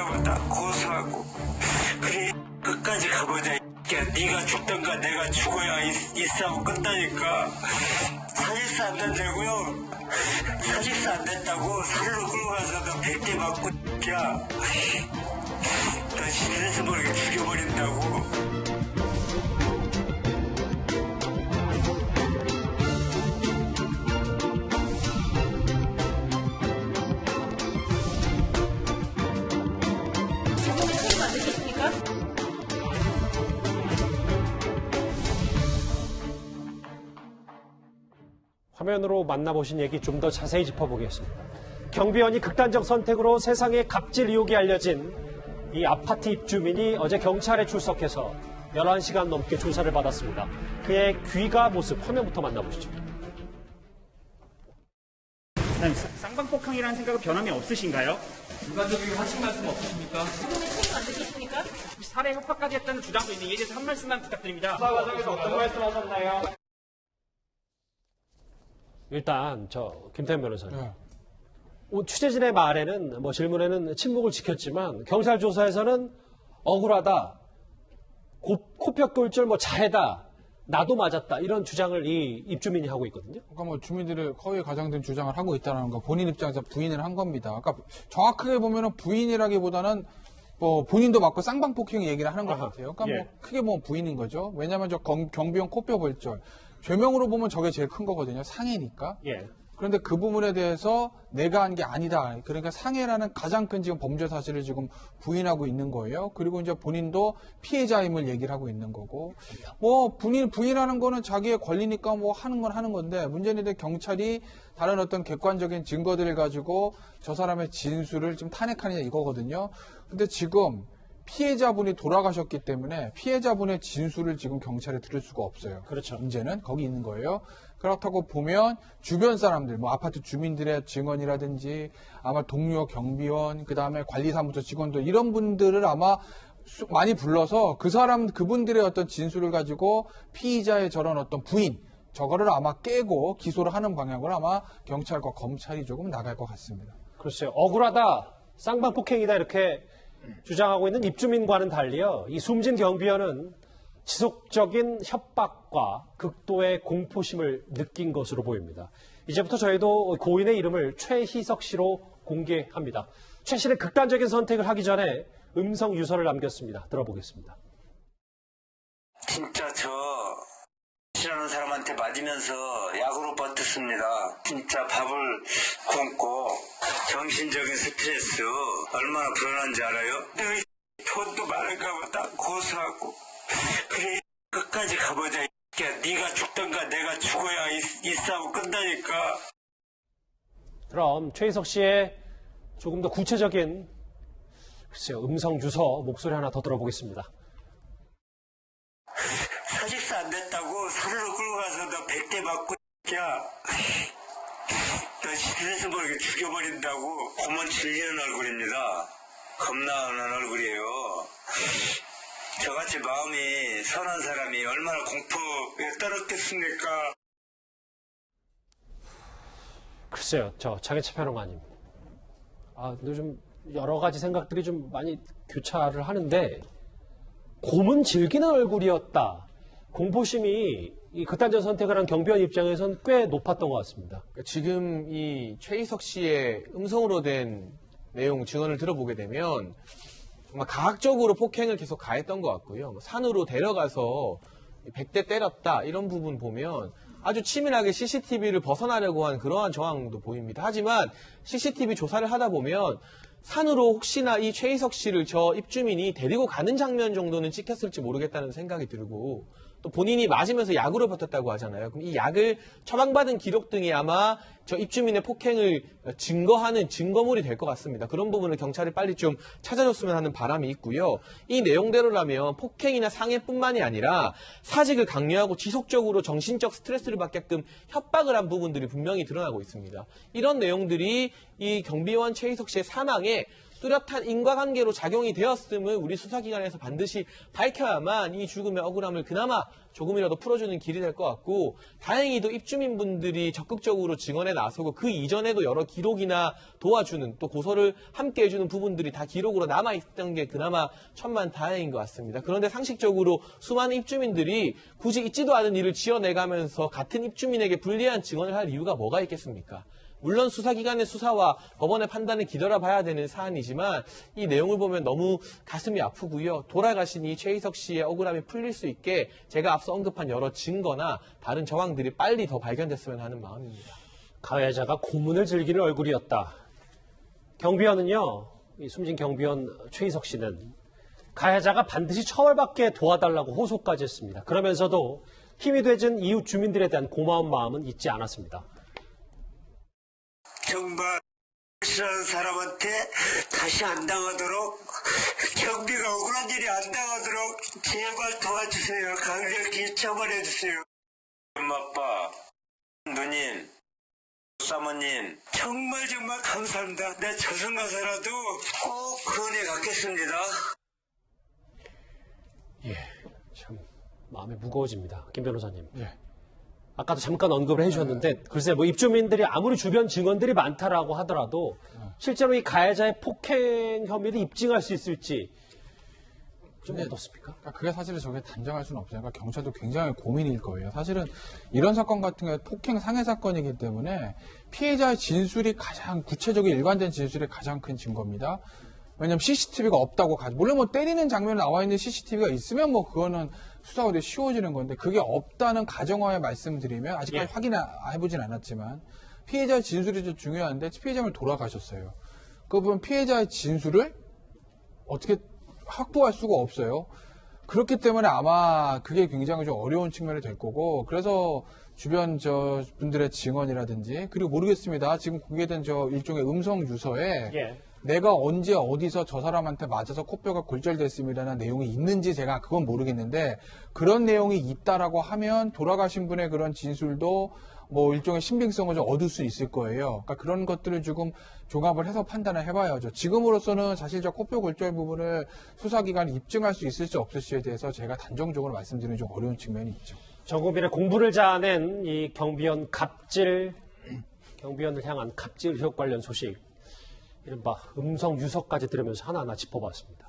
말하고 나 고소하고 그래 끝까지 가보자. 야, 네가 죽던가 내가 죽어야 이 싸움 끝나니까. 사직서 안 된다고요? 사직서 안 된다고 산으로 끌고 가서 너 100대 맞고 야, 너 집에서 모르게 죽여버린다고. 화면으로 만나보신 얘기 좀 더 자세히 짚어보겠습니다. 경비원이 극단적 선택으로 세상에 갑질 의혹이 알려진 이 아파트 입주민이 어제 경찰에 출석해서 11시간 넘게 조사를 받았습니다. 그의 귀가 모습 화면부터 만나보시죠. 쌍방폭행이라는 생각은 변함이 없으신가요? 일반적으로 하신 말씀 없으십니까? 지금은 책임 안 지겠습니까? 살해 협박까지 했다는 주장도 있는데 이에 대해서 한 말씀만 부탁드립니다. 수사 과정에서 어떤 말씀하셨나요? 일단 김태현 변호사님. 취재진의 말에는 질문에는 침묵을 지켰지만 경찰 조사에서는 억울하다, 코뼈골절 자해다, 나도 맞았다 이런 주장을 이 입주민이 하고 있거든요. 그러니까 주민들의 거의 가장된 주장을 하고 있다는 거 본인 입장에서 부인을 한 겁니다. 그러니까 정확하게 보면은 부인이라기보다는 본인도 맞고 쌍방폭행 얘기를 하는 것 같아요. 그러니까 크게 부인인 거죠. 왜냐하면 경비원 코뼈골절 죄명으로 보면 저게 제일 큰 거거든요. 상해니까. 예. 그런데 그 부분에 대해서 내가 한 게 아니다. 그러니까 상해라는 가장 큰 지금 범죄 사실을 지금 부인하고 있는 거예요. 그리고 이제 본인도 피해자임을 얘기를 하고 있는 거고. 부인하는 거는 자기의 권리니까 하는 건 하는 건데 문제는 이제 경찰이 다른 어떤 객관적인 증거들을 가지고 저 사람의 진술을 좀 탄핵하느냐 이거거든요. 근데 지금 피해자분이 돌아가셨기 때문에 피해자분의 진술을 지금 경찰에 들을 수가 없어요. 그렇죠. 문제는 거기 있는 거예요. 그렇다고 보면 주변 사람들, 아파트 주민들의 증언이라든지 아마 동료 경비원, 그다음에 관리사무소 직원들 이런 분들을 아마 많이 불러서 그분들의 어떤 진술을 가지고 피의자의 저런 어떤 부인 저거를 아마 깨고 기소를 하는 방향으로 아마 경찰과 검찰이 조금 나갈 것 같습니다. 글쎄요. 억울하다, 쌍방폭행이다 이렇게 주장하고 있는 입주민과는 달리요. 이 숨진 경비원은 지속적인 협박과 극도의 공포심을 느낀 것으로 보입니다. 이제부터 저희도 고인의 이름을 최희석 씨로 공개합니다. 최 씨는 극단적인 선택을 하기 전에 음성 유서를 남겼습니다. 들어보겠습니다. 진짜 저 싫어하는 사람한테 맞으면서 약으로 버텼습니다. 진짜 밥을 굶고 정신적인 스트레스 얼마나 불안한지 알아요? 내 돈도 많은가 보다 고소하고 그래 끝까지 가보자. 야, 네가 죽던가 내가 죽어야 이 싸움 끝나니까. 그럼 최희석 씨의 조금 더 구체적인 음성 유서 목소리 하나 더 들어보겠습니다. 사직서 안 됐다고 산으로 끌고 가서 너 100대 맞고 야, 너 집에서 모르게 죽여버린다고. 고만 질리는 얼굴입니다. 겁나는 얼굴이에요. 저같이 마음이 선한 사람이 얼마나 공포에 떨었겠습니까? 글쎄요, 장혜철 평론가님. 요즘 여러 가지 생각들이 좀 많이 교차를 하는데, 곰은 즐기는 얼굴이었다. 공포심이 이 극단적 선택을 한 경비원 입장에서는 꽤 높았던 것 같습니다. 지금 이 최희석 씨의 음성으로 된 내용 증언을 들어보게 되면 정말 가학적으로 폭행을 계속 가했던 것 같고요. 산으로 데려가서 100대 때렸다 이런 부분 보면 아주 치밀하게 CCTV를 벗어나려고 한 그러한 정황도 보입니다. 하지만 CCTV 조사를 하다 보면 산으로 혹시나 이 최희석 씨를 저 입주민이 데리고 가는 장면 정도는 찍혔을지 모르겠다는 생각이 들고 또 본인이 맞으면서 약으로 버텼다고 하잖아요. 그럼 이 약을 처방받은 기록 등이 아마 저 입주민의 폭행을 증거하는 증거물이 될 것 같습니다. 그런 부분을 경찰이 빨리 좀 찾아줬으면 하는 바람이 있고요. 이 내용대로라면 폭행이나 상해뿐만이 아니라 사직을 강요하고 지속적으로 정신적 스트레스를 받게끔 협박을 한 부분들이 분명히 드러나고 있습니다. 이런 내용들이 이 경비원 최희석 씨의 사망에 뚜렷한 인과관계로 작용이 되었음을 우리 수사기관에서 반드시 밝혀야만 이 죽음의 억울함을 그나마 조금이라도 풀어주는 길이 될 것 같고, 다행히도 입주민분들이 적극적으로 증언에 나서고 그 이전에도 여러 기록이나 도와주는, 또 고소를 함께 해주는 부분들이 다 기록으로 남아있던 게 그나마 천만다행인 것 같습니다. 그런데 상식적으로 수많은 입주민들이 굳이 있지도 않은 일을 지어내가면서 같은 입주민에게 불리한 증언을 할 이유가 뭐가 있겠습니까? 물론 수사기관의 수사와 법원의 판단을 기다려봐야 되는 사안이지만 이 내용을 보면 너무 가슴이 아프고요. 돌아가신 이 최희석 씨의 억울함이 풀릴 수 있게 제가 앞서 언급한 여러 증거나 다른 정황들이 빨리 더 발견됐으면 하는 마음입니다. 가해자가 고문을 즐기는 얼굴이었다. 경비원은요, 이 숨진 경비원 최희석 씨는 가해자가 반드시 처벌받게 도와달라고 호소까지 했습니다. 그러면서도 힘이 되준 이웃 주민들에 대한 고마운 마음은 잊지 않았습니다. 정말 싫어하는 사람한테 다시 안 당하도록, 경비가 억울한 일이 안 당하도록 제발 도와주세요. 강력히 처벌해주세요. 엄마, 아빠, 누님, 사모님, 정말 감사합니다. 내 저승 가서라도 꼭 그 은혜 갚겠습니다. 참 마음이 무거워집니다. 김 변호사님. 예. 아까도 잠깐 언급을 해주셨는데 글쎄 뭐 입주민들이 아무리 주변 증언들이 많다라고 하더라도 실제로 이 가해자의 폭행 혐의를 입증할 수 있을지 좀 어떻습니까? 그러니까 그게 사실은 저게 단정할 수는 없어요. 그러니까 경찰도 굉장히 고민일 거예요. 사실은 이런 사건 같은 경우에 폭행 상해 사건이기 때문에 피해자의 진술이 가장 구체적인 일관된 진술이 가장 큰 증거입니다. 왜냐하면 CCTV가 없다고 물론 뭐 때리는 장면에 나와 있는 CCTV가 있으면 뭐 그거는 수사가 되게 쉬워지는 건데 그게 없다는 가정하에 말씀드리면 아직까지 확인해보진 않았지만 피해자의 진술이 좀 중요한데 피해자는 돌아가셨어요. 그 부분 피해자의 진술을 어떻게 확보할 수가 없어요. 그렇기 때문에 아마 그게 굉장히 좀 어려운 측면이 될 거고 그래서 주변 분들의 증언이라든지 그리고 모르겠습니다. 지금 공개된 일종의 음성 유서에 내가 언제 어디서 저 사람한테 맞아서 코뼈가 골절됐습니다라는 내용이 있는지 제가 그건 모르겠는데 그런 내용이 있다라고 하면 돌아가신 분의 그런 진술도 뭐 일종의 신빙성을 좀 얻을 수 있을 거예요. 그러니까 그런 것들을 조금 종합을 해서 판단을 해봐야죠. 지금으로서는 사실적 코뼈 골절 부분을 수사기관이 입증할 수 있을지 없을지에 대해서 제가 단정적으로 말씀드리는 좀 어려운 측면이 있죠. 전국민의 공부를 자아낸 이 경비원을 향한 갑질 의혹 관련 소식, 이른바 음성 유서까지 들으면서 하나하나 짚어봤습니다.